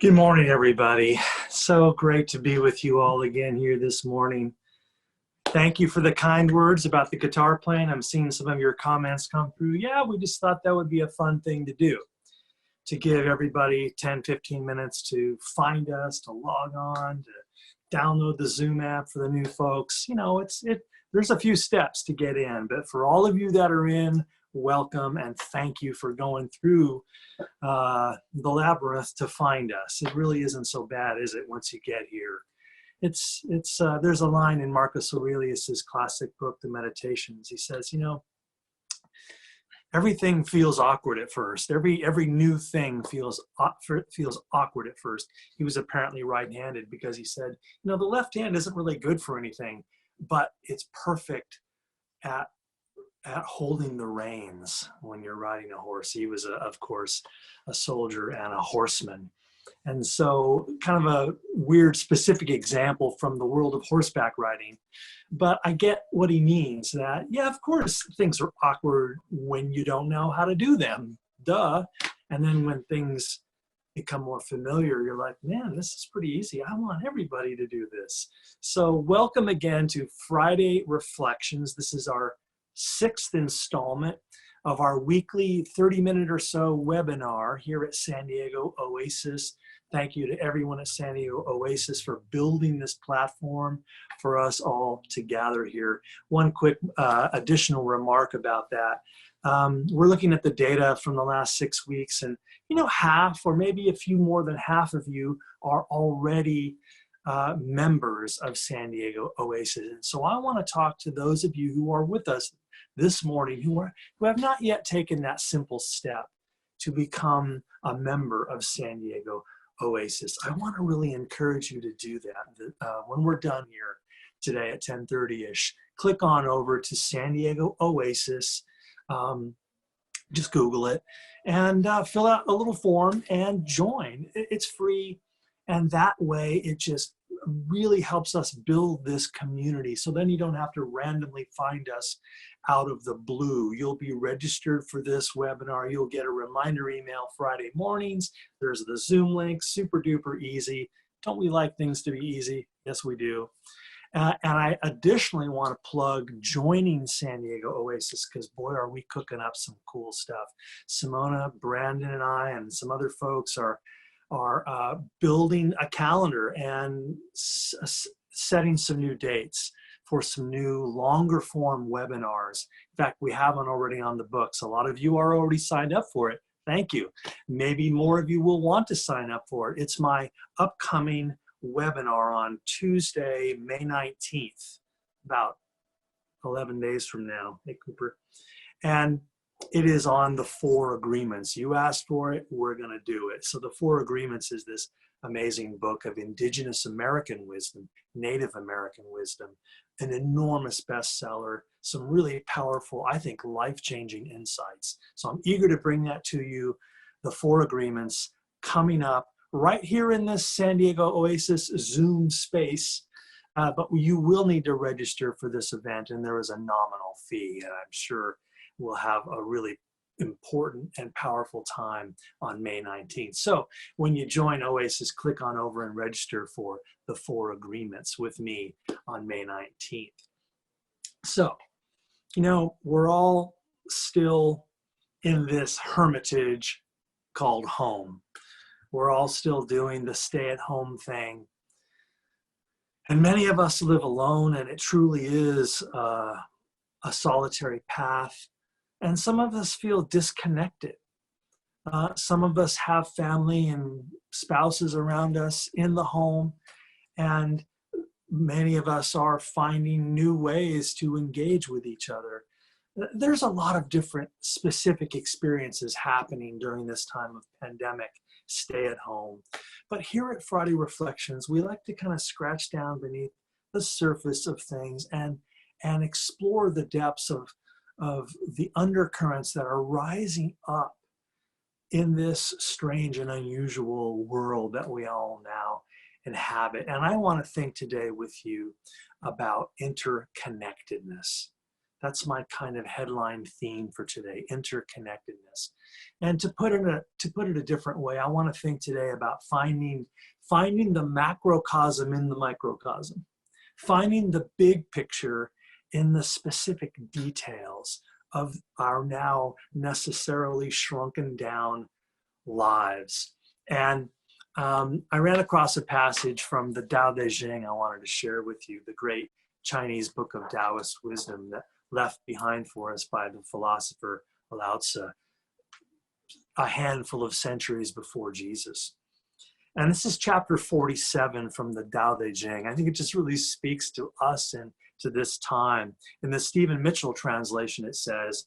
Good morning, everybody. So great to be with you all again here this morning. Thank you for the kind words about the guitar playing. I'm seeing some of your comments come through. Yeah, we just thought that would be a fun thing to do, to give everybody 10, 15 minutes to find us, to log on, to download the Zoom app for the new folks. You know, there's a few steps to get in, but for all of you that are in, welcome and thank you for going through the labyrinth to find us. It really isn't so bad, is it, once you get here? There's a line in Marcus Aurelius's classic book, The Meditations. He says, you know, everything feels awkward at first. Every new thing feels awkward at first. He was apparently right-handed because he said, you know, the left hand isn't really good for anything, but it's perfect at holding the reins when you're riding a horse. He was, of course, a soldier and a horseman. And so kind of a weird specific example from the world of horseback riding. But I get what he means, that, yeah, of course, things are awkward when you don't know how to do them. Duh. And then when things become more familiar, you're like, man, this is pretty easy. I want everybody to do this. So welcome again to Friday Reflections. This is our sixth installment of our weekly 30-minute or so webinar here at San Diego Oasis. Thank you to everyone at San Diego Oasis for building this platform for us all to gather here. One quick additional remark about that. We're looking at the data from the last 6 weeks, and you know, half or maybe a few more than half of you are already members of San Diego Oasis. And so I want to talk to those of you who are with us this morning who have not yet taken that simple step to become a member of San Diego Oasis. I want to really encourage you to do that. When we're done here today at 10:30ish, click on over to San Diego Oasis. Just Google it and fill out a little form and join. It's free. And that way it just really helps us build this community. So then you don't have to randomly find us out of the blue. You'll be registered for this webinar. You'll get a reminder email Friday mornings. There's the Zoom link, super duper easy. Don't we like things to be easy? Yes, we do. And I additionally want to plug joining San Diego Oasis, because boy, are we cooking up some cool stuff. Simona, Brandon, and I, and some other folks are building a calendar and setting some new dates for some new longer form webinars. In fact, we have one already on the books. A lot of you are already signed up for it. Thank you. Maybe more of you will want to sign up for it. It's my upcoming webinar on Tuesday, May 19th, about 11 days from now. Hey, Cooper. And it is on the 4 agreements. You asked for it, we're going to do it. So the 4 agreements is this amazing book of indigenous American wisdom, Native American wisdom, an enormous bestseller, some really powerful, I think, life-changing insights. So I'm eager to bring that to you. The 4 agreements coming up right here in this San Diego Oasis Zoom space. But you will need to register for this event, and there is a nominal fee, and I'm sure we'll have a really important and powerful time on May 19th. So when you join Oasis, click on over and register for the 4 agreements with me on May 19th. So, you know, we're all still in this hermitage called home. We're all still doing the stay-at-home thing. And many of us live alone, and it truly is a solitary path. And some of us feel disconnected. Some of us have family and spouses around us in the home, and many of us are finding new ways to engage with each other. There's a lot of different specific experiences happening during this time of pandemic, stay at home. But here at Friday Reflections, we like to kind of scratch down beneath the surface of things and explore the depths of the undercurrents that are rising up in this strange and unusual world that we all now inhabit. And I want to think today with you about interconnectedness. That's my kind of headline theme for today, interconnectedness. And to put it a different way, I want to think today about finding the macrocosm in the microcosm, finding the big picture in the specific details of our now necessarily shrunken down lives. And I ran across a passage from the Tao Te Ching I wanted to share with you, the great Chinese book of Taoist wisdom that left behind for us by the philosopher Lao Tzu a handful of centuries before Jesus. And this is chapter 47 from the Tao Te Ching. I think it just really speaks to us and to this time. In the Stephen Mitchell translation, it says,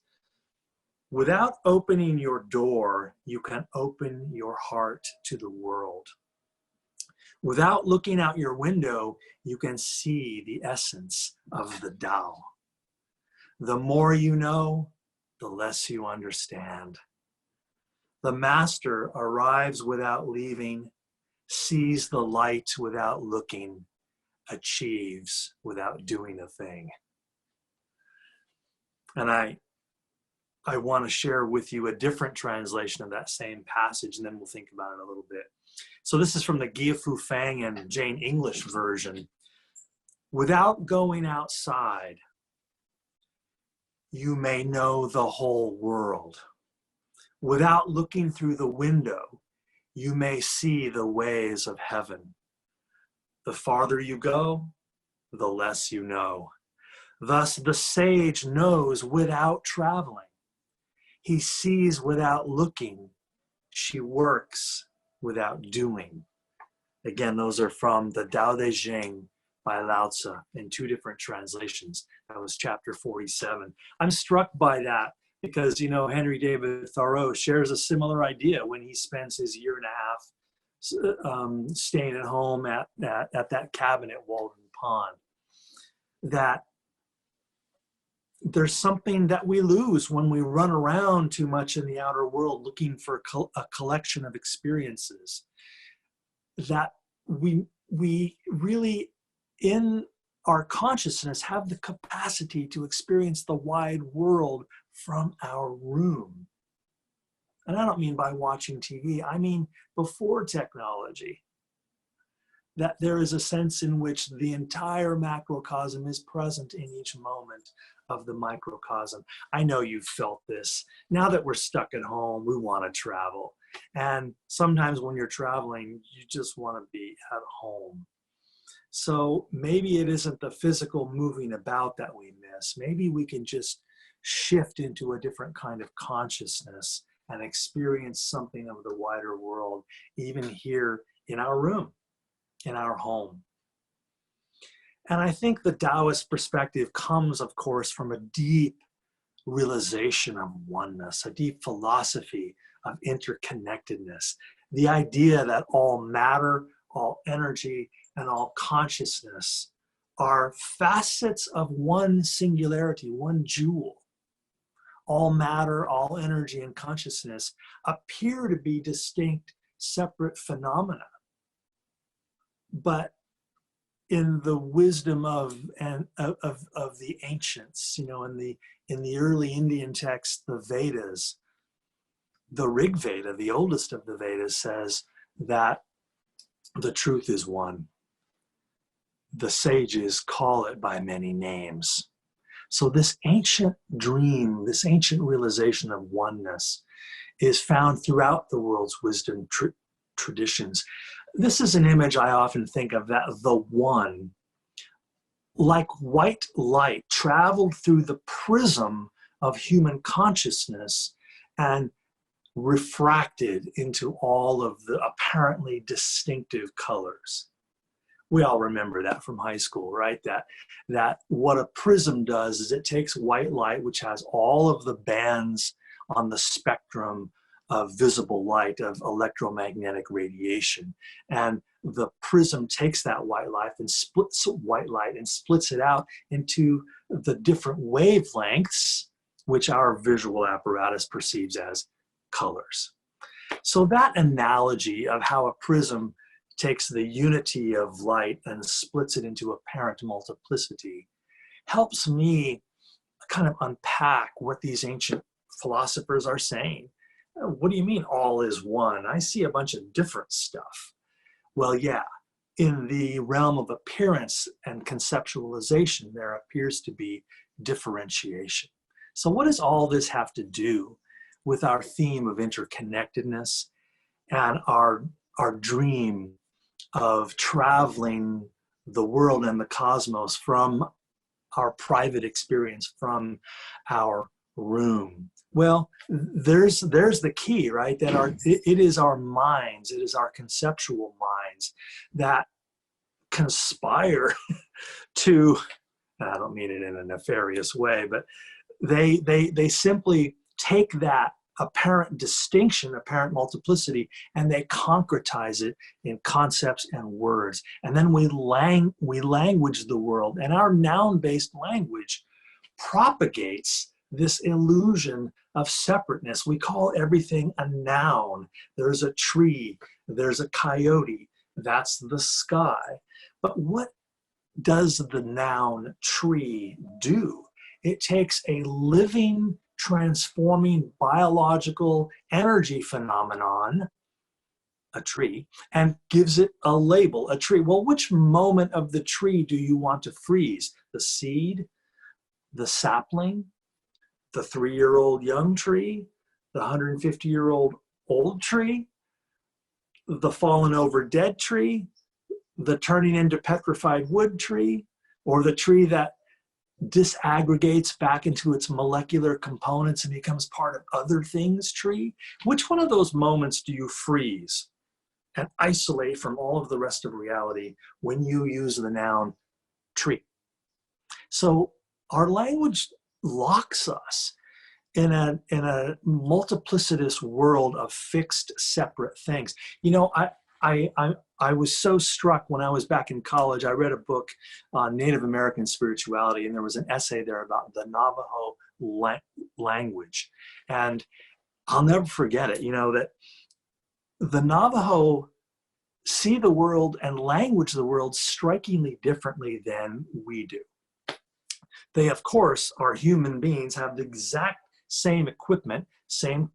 "Without opening your door, you can open your heart to the world. Without looking out your window, you can see the essence of the Tao. The more you know, the less you understand. The master arrives without leaving, sees the light without looking, achieves without doing a thing." And I want to share with you a different translation of that same passage, and then we'll think about it a little bit. So this is from the Gia Fu Fang and Jane English version. "Without going outside, you may know the whole world. Without looking through the window, you may see the ways of heaven. The farther you go, the less you know. Thus the sage knows without traveling. He sees without looking. She works without doing." Again, those are from the Tao Te Ching by Lao Tzu in two different translations. That was chapter 47. I'm struck by that because, you know, Henry David Thoreau shares a similar idea when he spends his year and a half staying at home at that cabin at Walden Pond, that there's something that we lose when we run around too much in the outer world looking for a collection of experiences, that we really in our consciousness have the capacity to experience the wide world from our room. And I don't mean by watching TV, I mean before technology. That there is a sense in which the entire macrocosm is present in each moment of the microcosm. I know you've felt this. Now that we're stuck at home, we want to travel. And sometimes when you're traveling, you just want to be at home. So maybe it isn't the physical moving about that we miss. Maybe we can just shift into a different kind of consciousness and experience something of the wider world, even here in our room, in our home. And I think the Taoist perspective comes, of course, from a deep realization of oneness, a deep philosophy of interconnectedness, the idea that all matter, all energy, and all consciousness are facets of one singularity, one jewel. All matter, all energy, and consciousness appear to be distinct, separate phenomena. But in the wisdom of the ancients, you know, in the early Indian texts, the Vedas, the Rig Veda, the oldest of the Vedas, says that the truth is one. The sages call it by many names. So this ancient dream, this ancient realization of oneness is found throughout the world's wisdom traditions. This is an image I often think of, that the one, like white light, traveled through the prism of human consciousness and refracted into all of the apparently distinctive colors. We all remember that from high school, right? That what a prism does is it takes white light, which has all of the bands on the spectrum of visible light, of electromagnetic radiation, and the prism takes that white light and splits it out into the different wavelengths, which our visual apparatus perceives as colors. So that analogy of how a prism takes the unity of light and splits it into apparent multiplicity helps me kind of unpack what these ancient philosophers are saying. What do you mean all is one? I see a bunch of different stuff. Well, yeah, in the realm of appearance and conceptualization, there appears to be differentiation. So what does all this have to do with our theme of interconnectedness and our dream of traveling the world and the cosmos from our private experience, from our room? Well, there's the key, right? That it is our minds, it is our conceptual minds that conspire to, I don't mean it in a nefarious way, but they simply take that apparent distinction, apparent multiplicity, and they concretize it in concepts and words. And then we language the world, and our noun-based language propagates this illusion of separateness. We call everything a noun. There's a tree, there's a coyote, that's the sky. But what does the noun tree do? It takes a living, transforming biological energy phenomenon, a tree, and gives it a label, a tree. Well, which moment of the tree do you want to freeze? The seed, the sapling, the 3-year-old young tree, the 150-year-old old tree, the fallen over dead tree, the turning into petrified wood tree, or the tree that disaggregates back into its molecular components and becomes part of other things tree? Which one of those moments do you freeze and isolate from all of the rest of reality when you use the noun tree? So our language locks us in a multiplicitous world of fixed, separate things. You know, I was so struck when I was back in college. I read a book on Native American spirituality, and there was an essay there about the Navajo language. And I'll never forget it, you know, that the Navajo see the world and language the world strikingly differently than we do. They, of course, are human beings, have the exact same equipment, same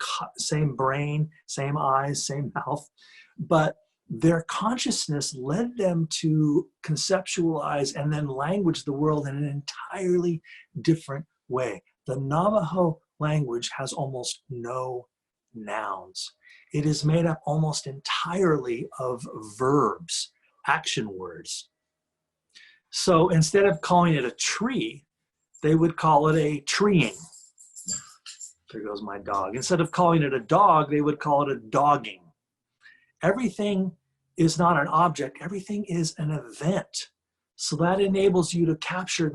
brain, same eyes, same mouth, but their consciousness led them to conceptualize and then language the world in an entirely different way. The Navajo language has almost no nouns. It is made up almost entirely of verbs, action words. So instead of calling it a tree, they would call it a treeing. There goes my dog. Instead of calling it a dog, they would call it a dogging. Everything is not an object, everything is an event. So that enables you to capture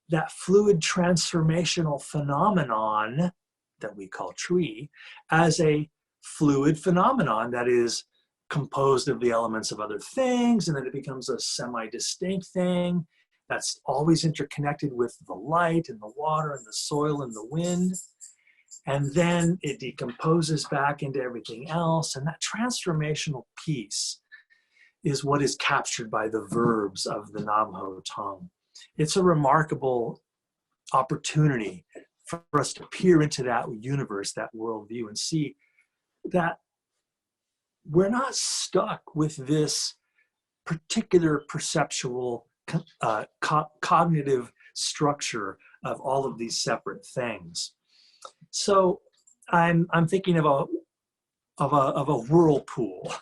that fluid transformational phenomenon that we call tree as a fluid phenomenon that is composed of the elements of other things, and then it becomes a semi-distinct thing that's always interconnected with the light and the water and the soil and the wind. And then it decomposes back into everything else. And that transformational piece is what is captured by the verbs of the Navajo tongue. It's a remarkable opportunity for us to peer into that universe, that worldview, and see that we're not stuck with this particular perceptual cognitive structure of all of these separate things. So I'm thinking of a whirlpool.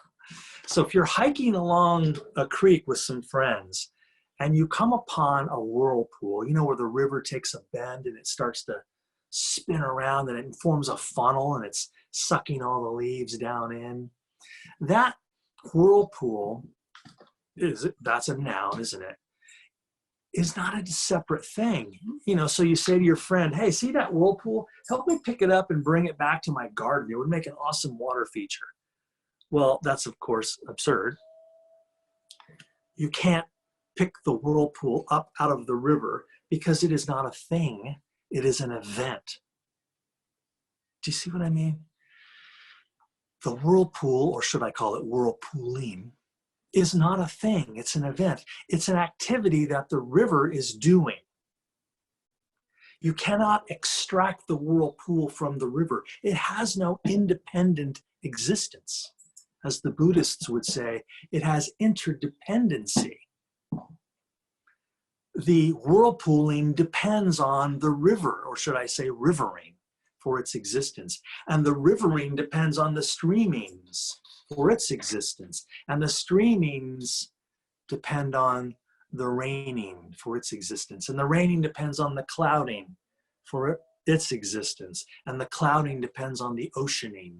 So if you're hiking along a creek with some friends and you come upon a whirlpool, you know, where the river takes a bend and it starts to spin around and it forms a funnel and it's sucking all the leaves down in. That whirlpool that's a noun, isn't it? Is not a separate thing. You know, so you say to your friend, hey, see that whirlpool? Help me pick it up and bring it back to my garden. It would make an awesome water feature. Well, that's of course absurd. You can't pick the whirlpool up out of the river because it is not a thing. It is an event. Do you see what I mean? The whirlpool, or should I call it whirlpooling, is not a thing. It's an event. It's an activity that the river is doing. You cannot extract the whirlpool from the river. It has no independent existence. As the Buddhists would say, it has interdependency. The whirlpooling depends on the river, or should I say rivering, for its existence. And the rivering depends on the streamings for its existence. And the streamings depend on the raining for its existence. And the raining depends on the clouding for its existence. And the clouding depends on the oceaning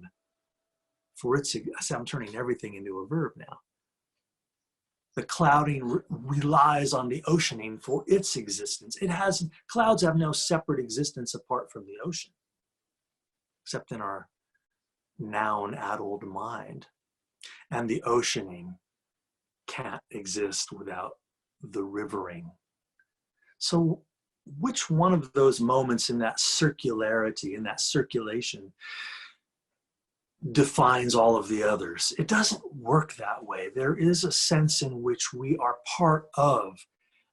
for its, I'm turning everything into a verb now. The clouding relies on the oceaning for its existence. Clouds have no separate existence apart from the ocean, except in our noun-addled mind. And the oceaning can't exist without the rivering. So which one of those moments in that circularity, in that circulation, defines all of the others? It doesn't work that way. There is a sense in which we are part of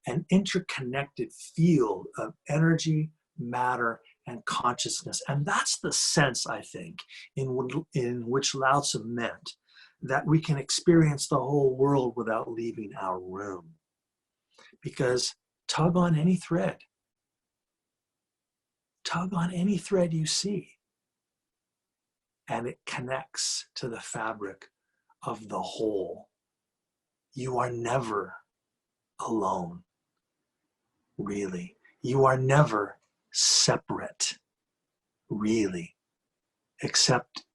an interconnected field of energy, matter, and consciousness. And that's the sense, I think, in which Lao Tzu meant that we can experience the whole world without leaving our room. Because tug on any thread you see, and it connects to the fabric of the whole. You are never alone, really. You are never separate, really, except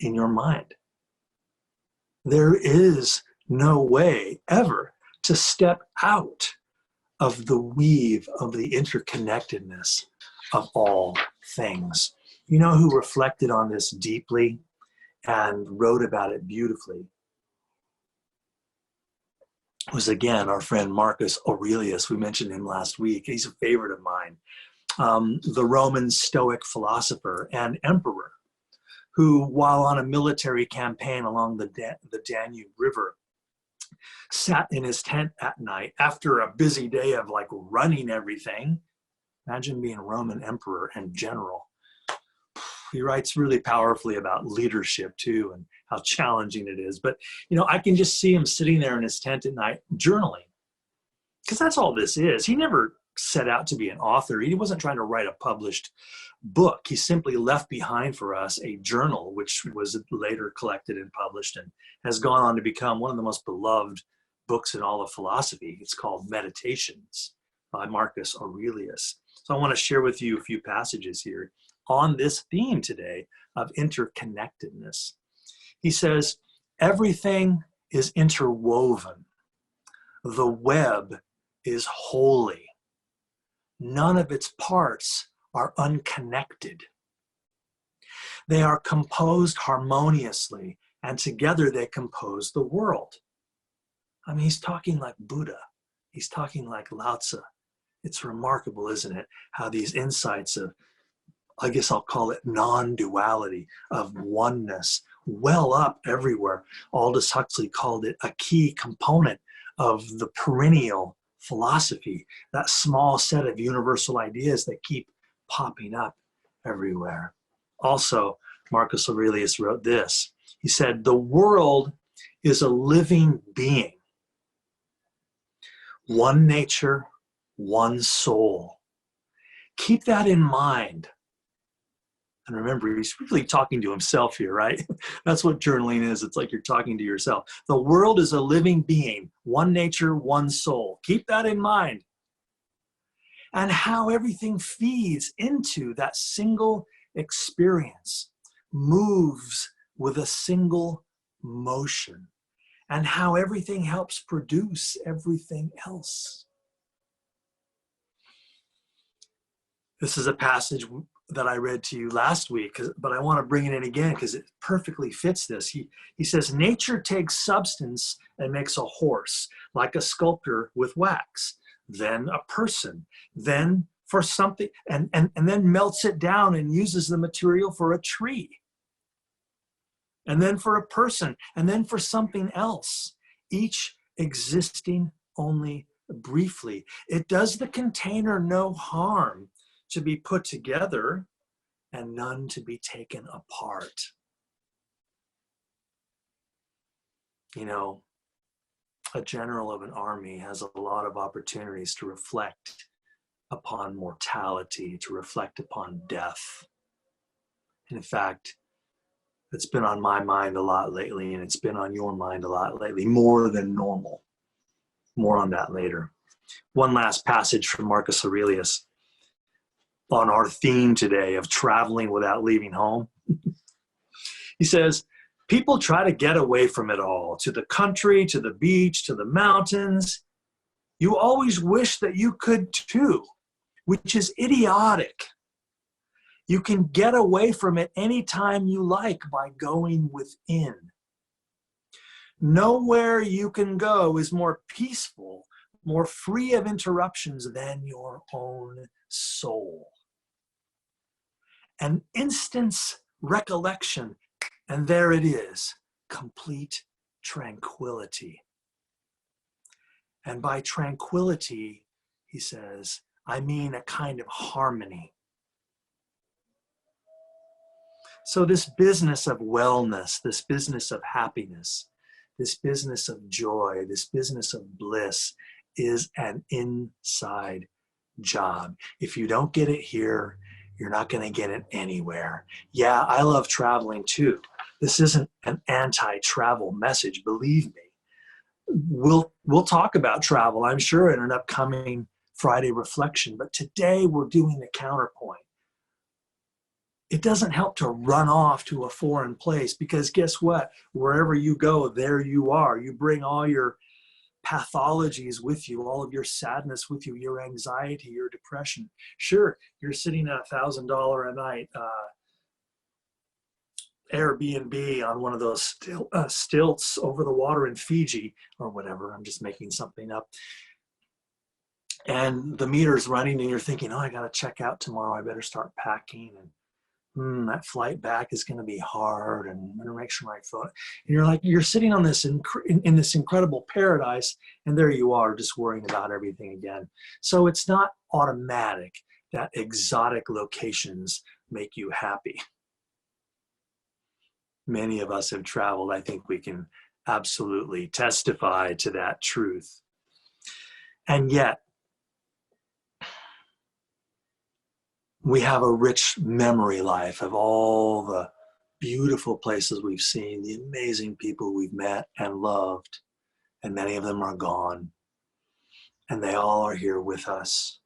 in your mind. There is no way ever to step out of the weave of the interconnectedness of all things. You know who reflected on this deeply and wrote about it beautifully? It was, again, our friend Marcus Aurelius. We mentioned him last week. He's a favorite of mine. The Roman Stoic philosopher and emperor, who, while on a military campaign along the Danube River, sat in his tent at night after a busy day of like running everything. Imagine being Roman emperor and general. He writes really powerfully about leadership too, and how challenging it is. But, you know, I can just see him sitting there in his tent at night journaling, because that's all this is. He never set out to be an author. He wasn't trying to write a published book. He simply left behind for us a journal, which was later collected and published and has gone on to become one of the most beloved books in all of philosophy. It's called Meditations by Marcus Aurelius. So I want to share with you a few passages here on this theme today of interconnectedness. He says, everything is interwoven. The web is holy. None of its parts are unconnected. They are composed harmoniously, and together they compose the world. I mean, he's talking like Buddha. He's talking like Lao Tzu. It's remarkable, isn't it, how these insights of, I guess I'll call it non-duality, of oneness, well up everywhere. Aldous Huxley called it a key component of the perennial philosophy, that small set of universal ideas that keep popping up everywhere. Also, Marcus Aurelius wrote this. He said, the world is a living being. One nature, one soul. Keep that in mind. And remember, he's really talking to himself here, right? That's what journaling is. It's like you're talking to yourself. The world is a living being, one nature, one soul. Keep that in mind. And how everything feeds into that single experience, moves with a single motion, and how everything helps produce everything else. This is a passage that I read to you last week, but I want to bring it in again because it perfectly fits this. He says, nature takes substance and makes a horse, like a sculptor with wax, then a person, then for something, and then melts it down and uses the material for a tree, and then for a person, and then for something else, each existing only briefly. It does the container no harm to be put together and none to be taken apart. You know, a general of an army has a lot of opportunities to reflect upon mortality, to reflect upon death. In fact, it's been on my mind a lot lately, and it's been on your mind a lot lately, more than normal. More on that later. One last passage from Marcus Aurelius on our theme today of traveling without leaving home. He says, people try to get away from it all, to the country, to the beach, to the mountains. You always wish that you could too, which is idiotic. You can get away from it anytime you like by going within. Nowhere you can go is more peaceful, more free of interruptions than your own soul. An instant's recollection, and there it is, complete tranquility. And by tranquility, he says, I mean a kind of harmony. So this business of wellness, this business of happiness, this business of joy, this business of bliss is an inside job. If you don't get it here, you're not going to get it anywhere. Yeah, I love traveling too. This isn't an anti-travel message, believe me. We'll talk about travel, I'm sure, in an upcoming Friday reflection, but today we're doing the counterpoint. It doesn't help to run off to a foreign place, because guess what? Wherever you go, there you are. You bring all your pathologies with you, all of your sadness with you, your anxiety, your depression. Sure, you're sitting at $1,000 a night Airbnb on one of those stilts over the water in Fiji or whatever. I'm just making something up. And the meter's running and you're thinking, oh, I got to check out tomorrow. I better start packing. And that flight back is going to be hard, and I'm going to make sure my phone. And you're sitting on this in this incredible paradise, and there you are, just worrying about everything again. So it's not automatic that exotic locations make you happy. Many of us have traveled. I think we can absolutely testify to that truth. And yet, we have a rich memory life of all the beautiful places we've seen, the amazing people we've met and loved, and many of them are gone. And they all are here with us.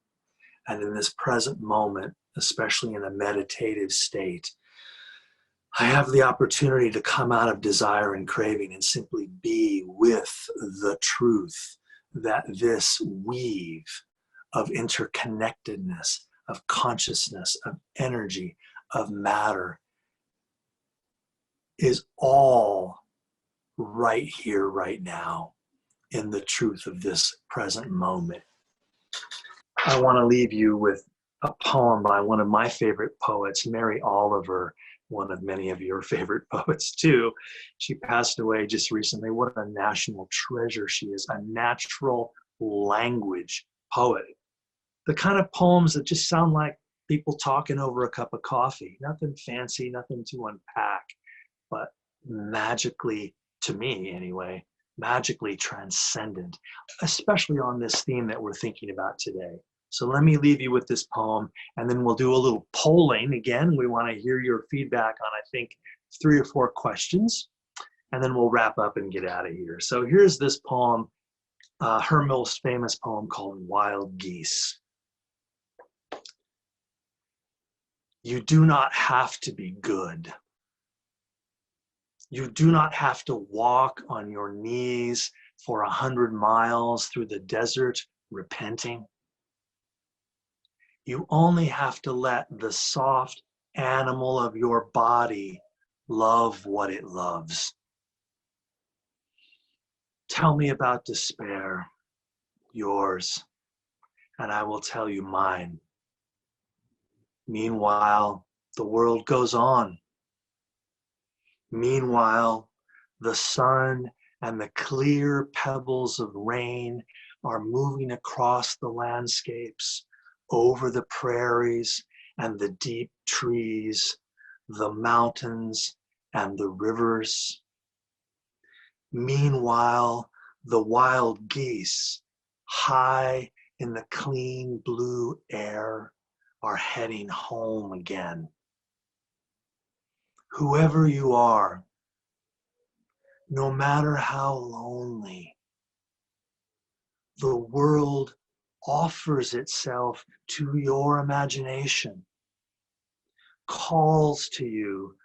And in this present moment, especially in a meditative state, I have the opportunity to come out of desire and craving and simply be with the truth that this weave of interconnectedness, of consciousness, of energy, of matter is all right here, right now, in the truth of this present moment. I want to leave you with a poem by one of my favorite poets, Mary Oliver, one of many of your favorite poets too. She passed away just recently. What a national treasure she is, a natural language poet. The kind of poems that just sound like people talking over a cup of coffee. Nothing fancy, nothing to unpack, but magically, to me anyway, magically transcendent, especially on this theme that we're thinking about today. So let me leave you with this poem, and then we'll do a little polling. Again, we want to hear your feedback on, I think, 3 or 4 questions, and then we'll wrap up and get out of here. So here's this poem, her most famous poem called Wild Geese. You do not have to be good. You do not have to walk on your knees for 100 miles through the desert repenting. You only have to let the soft animal of your body love what it loves. Tell me about despair, yours, and I will tell you mine. Meanwhile, the world goes on. Meanwhile, the sun and the clear pebbles of rain are moving across the landscapes, over the prairies and the deep trees, the mountains and the rivers. Meanwhile, the wild geese, high in the clean blue air, are heading home again. Whoever you are, no matter how lonely, the world offers itself to your imagination, calls to you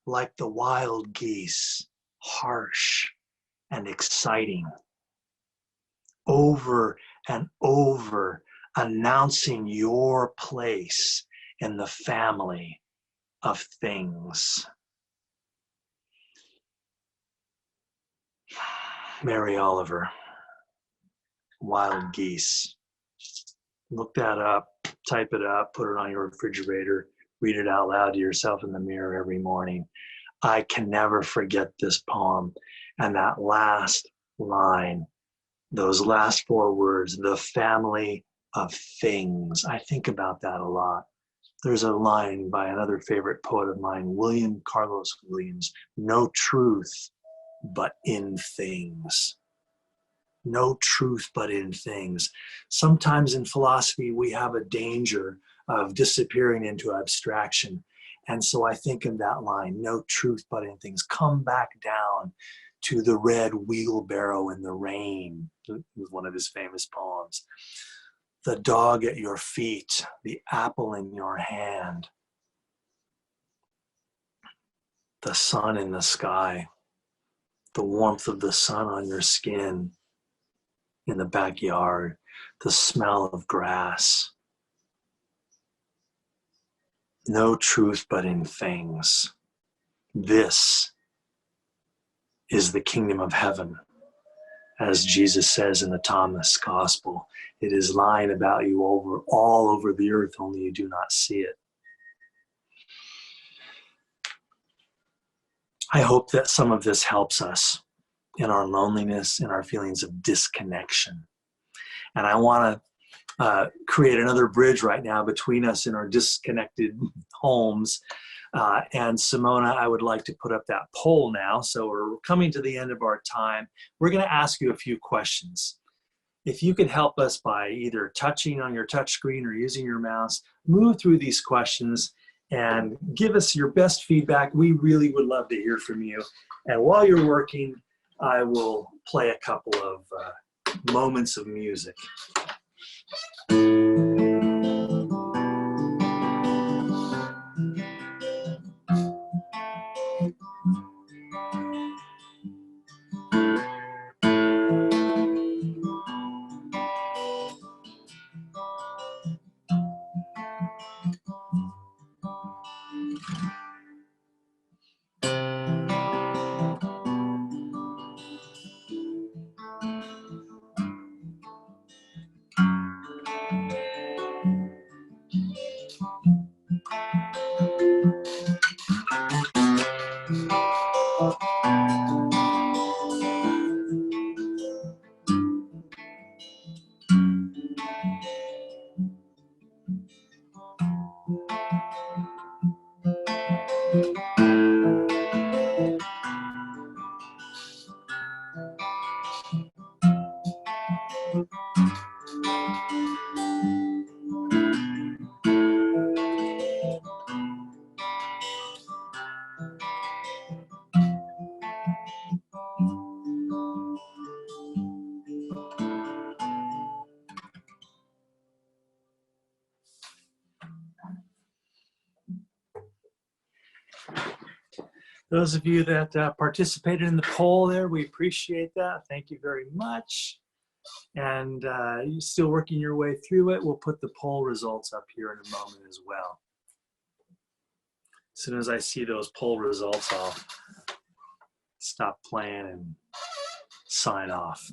like the wild geese, harsh and exciting, over and over, announcing your place in the family of things. Mary Oliver, Wild Geese. Look that up, type it up, put it on your refrigerator, read it out loud to yourself in the mirror every morning. I can never forget this poem. And that last line, those last 4 words, the family of things. I think about that a lot. There's a line by another favorite poet of mine, William Carlos Williams, no truth but in things. No truth but in things. Sometimes in philosophy, we have a danger of disappearing into abstraction. And so I think of that line, no truth but in things. Come back down to the red wheelbarrow in the rain, was one of his famous poems. The dog at your feet, the apple in your hand, the sun in the sky, the warmth of the sun on your skin in the backyard, the smell of grass. No truth but in things. This is the kingdom of heaven. As Jesus says in the Thomas Gospel, it is lying about you all over the earth, only you do not see it. I hope that some of this helps us in our loneliness, in our feelings of disconnection. And I want to create another bridge right now between us in our disconnected homes. And Simona, I would like to put up that poll now. So we're coming to the end of our time. We're going to ask you a few questions. If you could help us by either touching on your touch screen or using your mouse, move through these questions and give us your best feedback. We really would love to hear from you. And while you're working, I will play a couple of moments of music. Those of you that participated in the poll there, we appreciate that. Thank you very much. And you're still working your way through it. We'll put the poll results up here in a moment as well. As soon as I see those poll results, I'll stop playing and sign off.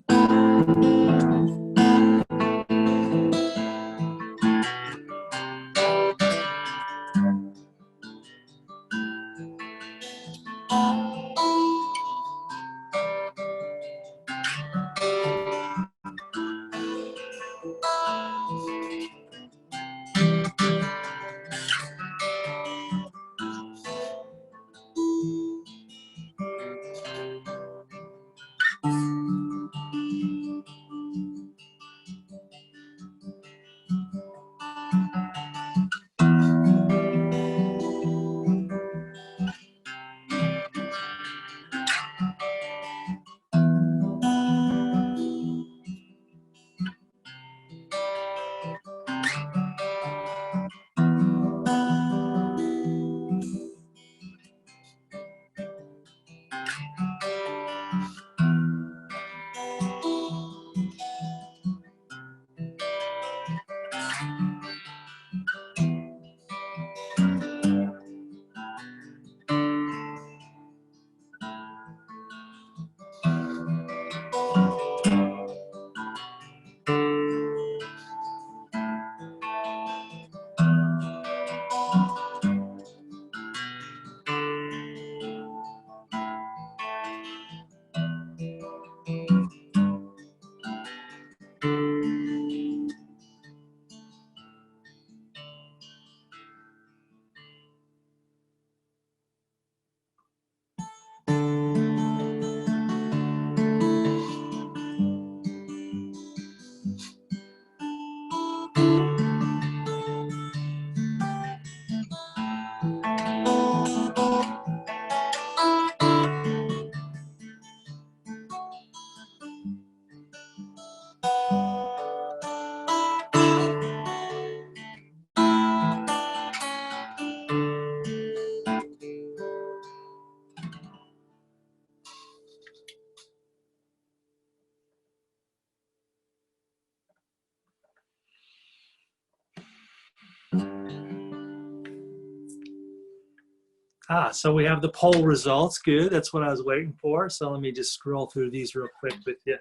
So we have the poll results. Good. That's what I was waiting for. So let me just scroll through these real quick with you.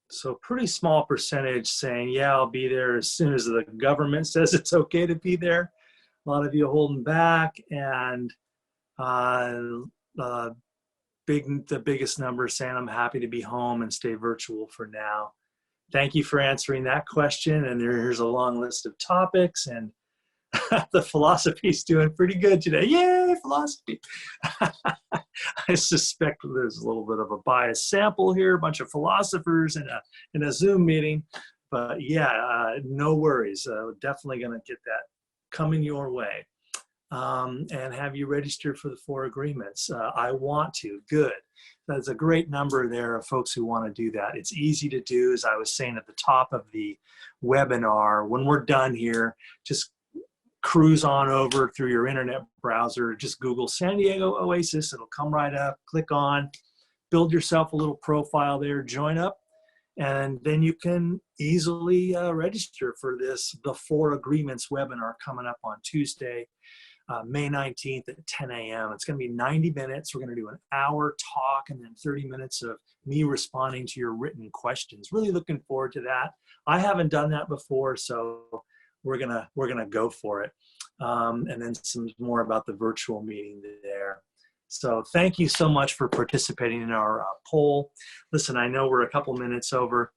So pretty small percentage saying, yeah, I'll be there as soon as the government says it's okay to be there. A lot of you holding back, and the biggest number saying I'm happy to be home and stay virtual for now. Thank you for answering that question. And here's a long list of topics, and the philosophy's doing pretty good today. Yay, philosophy. I suspect there's a little bit of a biased sample here, a bunch of philosophers in a Zoom meeting. But yeah, no worries. Definitely going to get that coming your way. And have you registered for the 4 agreements? I want to. Good. That's a great number there of folks who want to do that. It's easy to do, as I was saying at the top of the webinar. When we're done here, just cruise on over through your internet browser. Just Google San Diego Oasis. It'll come right up. Click on, build yourself a little profile there, join up, and then you can easily register for the 4 agreements webinar coming up on Tuesday, May 19th at 10 a.m. It's going to be 90 minutes. We're going to do an hour talk and then 30 minutes of me responding to your written questions. Really looking forward to that. I haven't done that before, so we're gonna go for it. And then some more about the virtual meeting there. So thank you so much for participating in our poll. Listen, I know we're a couple minutes over,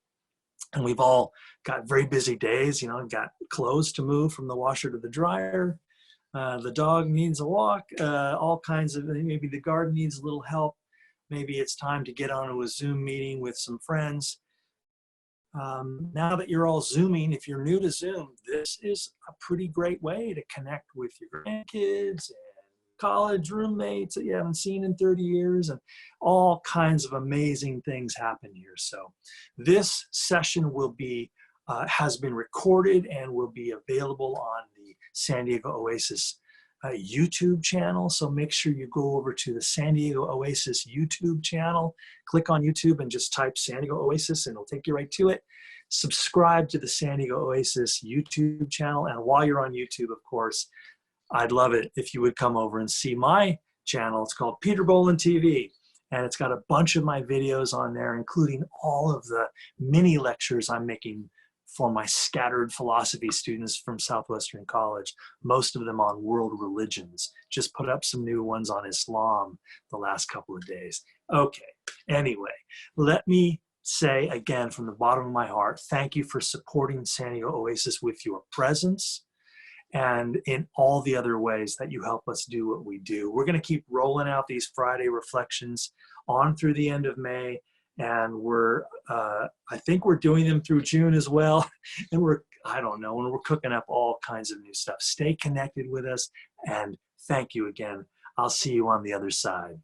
and we've all got very busy days. You know, I've got clothes to move from the washer to the dryer. The dog needs a walk, all kinds of, maybe the garden needs a little help. Maybe it's time to get onto a Zoom meeting with some friends. Now that you're all Zooming, if you're new to Zoom, this is a pretty great way to connect with your grandkids and college roommates that you haven't seen in 30 years, and all kinds of amazing things happen here. So this session will be has been recorded and will be available on the San Diego Oasis YouTube channel. So make sure you go over to the San Diego Oasis YouTube channel, click on YouTube and just type San Diego Oasis and it'll take you right to it. Subscribe to the San Diego Oasis YouTube channel. And while you're on YouTube, of course, I'd love it if you would come over and see my channel. It's called Peter Bolland TV. And it's got a bunch of my videos on there, including all of the mini lectures I'm making for my scattered philosophy students from Southwestern College, most of them on world religions. Just put up some new ones on Islam the last couple of days. Okay, anyway, let me say again from the bottom of my heart, thank you for supporting San Diego Oasis with your presence and in all the other ways that you help us do what we do. We're gonna keep rolling out these Friday reflections on through the end of May. And I think we're doing them through June as well. And I don't know, and we're cooking up all kinds of new stuff. Stay connected with us, and thank you again. I'll see you on the other side.